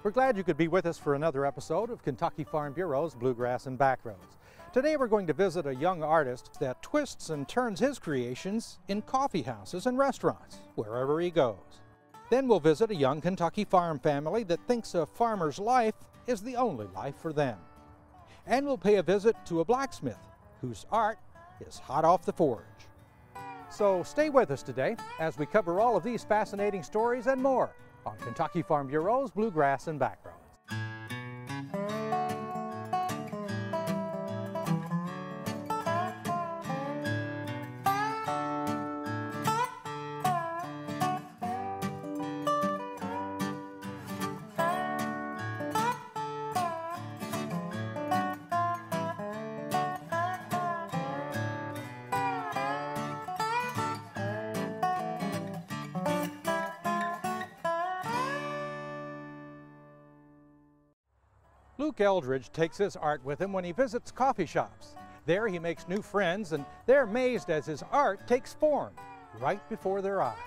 We're glad you could be with us for another episode of Kentucky Farm Bureau's Bluegrass and Backroads. Today we're going to visit a young artist that twists and turns his creations in coffee houses and restaurants, wherever he goes. Then we'll visit a young Kentucky farm family that thinks a farmer's life is the only life for them. And we'll pay a visit to a blacksmith whose art is hot off the forge. So stay with us today as we cover all of these fascinating stories and more on Kentucky Farm Bureau's Bluegrass and Backroads. Luke Eldridge takes his art with him when he visits coffee shops. There he makes new friends, and they're amazed as his art takes form right before their eyes.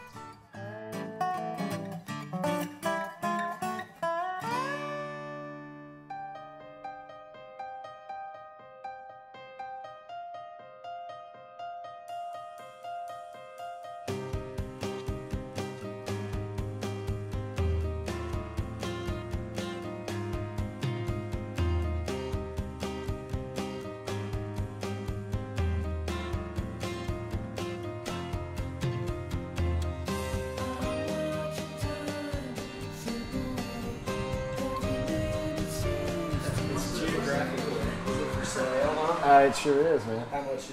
It sure is, man. How much?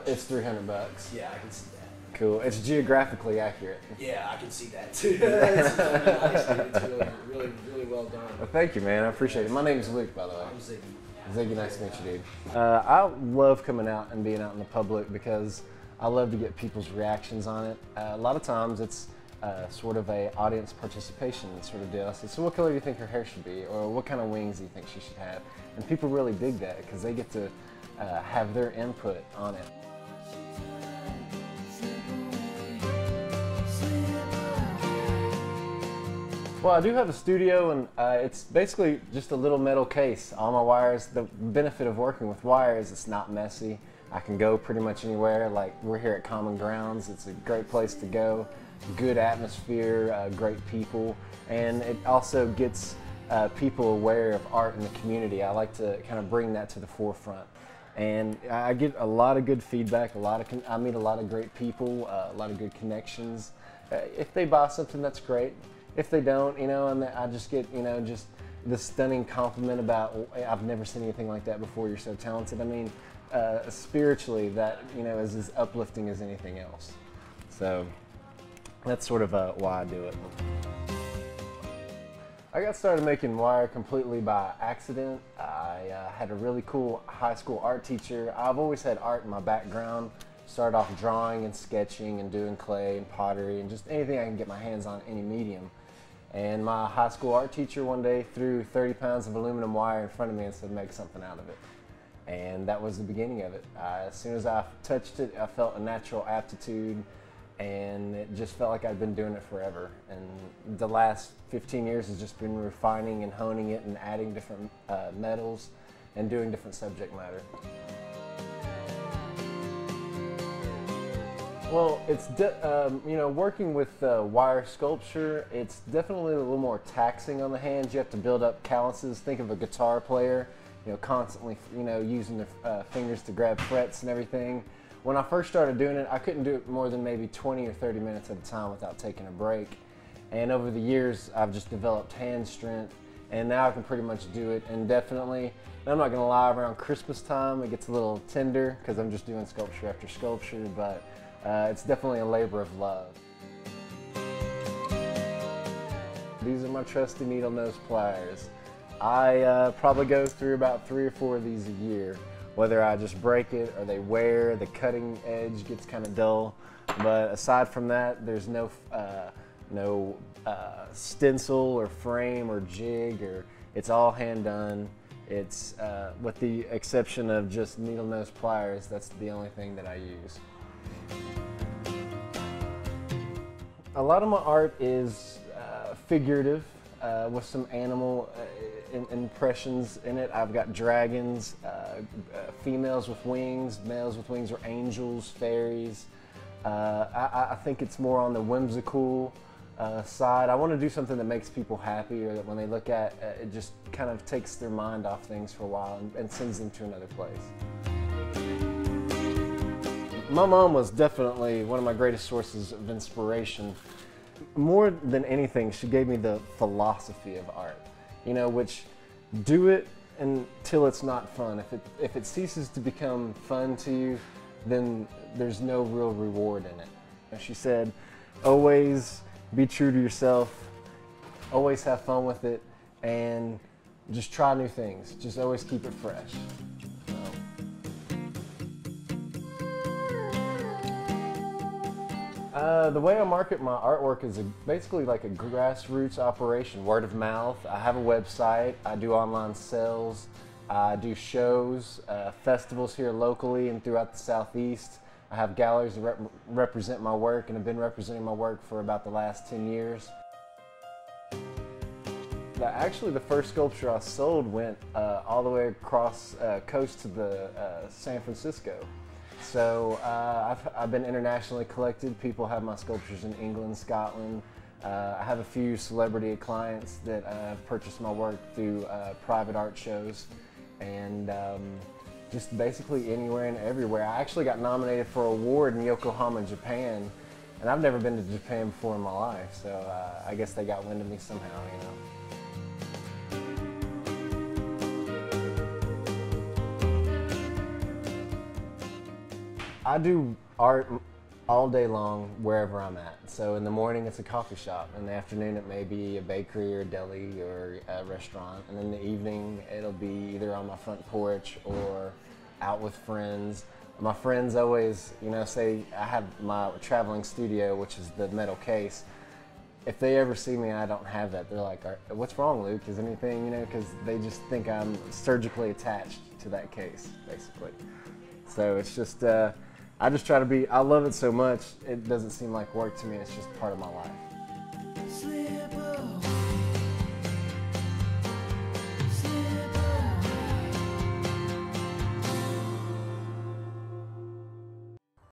It's $300. Yeah, I can see that. Cool. It's geographically accurate. Yeah, I can see that too. It's really nice, dude. It's really well done. Well, thank you, man. I appreciate it. My name's Luke, by the way. I'm Ziggy. Ziggy, nice to meet you, dude. I love coming out and being out in the public because I love to get people's reactions on it. A lot of times it's sort of a audience participation sort of deal. I say, so what color do you think her hair should be? Or what kind of wings do you think she should have? And people really dig that because they get to have their input on it. Well, I do have a studio, and it's basically just a little metal case. All my wires, the benefit of working with wires, it's not messy. I can go pretty much anywhere. Like, we're here at Common Grounds. It's a great place to go. Good atmosphere, great people, and it also gets people aware of art in the community. I like to kind of bring that to the forefront. And I get a lot of good feedback, I meet a lot of great people, a lot of good connections. If they buy something, that's great. If they don't, you know, and I just get, you know, just the stunning compliment about, I've never seen anything like that before, you're so talented. I mean, spiritually, that, you know, is as uplifting as anything else. So that's sort of why I do it. I got started making wire completely by accident. I had a really cool high school art teacher. I've always had art in my background. Started off drawing and sketching and doing clay and pottery and just anything I can get my hands on, any medium. And my high school art teacher one day threw 30 pounds of aluminum wire in front of me and said, make something out of it. And that was the beginning of it. As soon as I touched it, I felt a natural aptitude, and it just felt like I'd been doing it forever. And the last 15 years has just been refining and honing it and adding different metals and doing different subject matter. Well, it's you know, working with wire sculpture, it's definitely a little more taxing on the hands. You have to build up calluses. Think of a guitar player, you know, constantly, you know, using their fingers to grab frets and everything. When I first started doing it, I couldn't do it more than maybe 20 or 30 minutes at a time without taking a break. And over the years, I've just developed hand strength, and now I can pretty much do it indefinitely. I'm not gonna lie, around Christmas time, it gets a little tender because I'm just doing sculpture after sculpture, but it's definitely a labor of love. These are my trusty needle nose pliers. I probably go through about 3 or 4 of these a year. Whether I just break it or they wear, the cutting edge gets kind of dull. But aside from that, there's no stencil or frame or jig, or it's all hand done. It's with the exception of just needle nose pliers, that's the only thing that I use. A lot of my art is figurative. with some animal impressions in it. I've got dragons, females with wings, males with wings, or angels, fairies. I think it's more on the whimsical side. I want to do something that makes people happy, or that when they look at it just kind of takes their mind off things for a while and sends them to another place. My mom was definitely one of my greatest sources of inspiration. More than anything, she gave me the philosophy of art, you know, which do it until it's not fun. If it ceases to become fun to you, then there's no real reward in it. And she said, always be true to yourself, always have fun with it, and just try new things. Just always keep it fresh. The way I market my artwork is basically like a grassroots operation, word of mouth. I have a website, I do online sales, I do shows, festivals here locally and throughout the Southeast. I have galleries that represent my work and have been representing my work for about the last 10 years. Actually, the first sculpture I sold went all the way across coast to the San Francisco. So I've been internationally collected. People have my sculptures in England, Scotland. I have a few celebrity clients that purchased my work through private art shows, and just basically anywhere and everywhere. I actually got nominated for an award in Yokohama, Japan, and I've never been to Japan before in my life, so I guess they got wind of me somehow, you know. I do art all day long wherever I'm at. So in the morning it's a coffee shop. In the afternoon it may be a bakery or a deli or a restaurant. And in the evening it'll be either on my front porch or out with friends. My friends always, you know, say I have my traveling studio, which is the metal case. If they ever see me and I don't have that, they're like, what's wrong, Luke? Is anything, you know, because they just think I'm surgically attached to that case, basically. So it's just, I just try to be, I love it so much, it doesn't seem like work to me, it's just part of my life.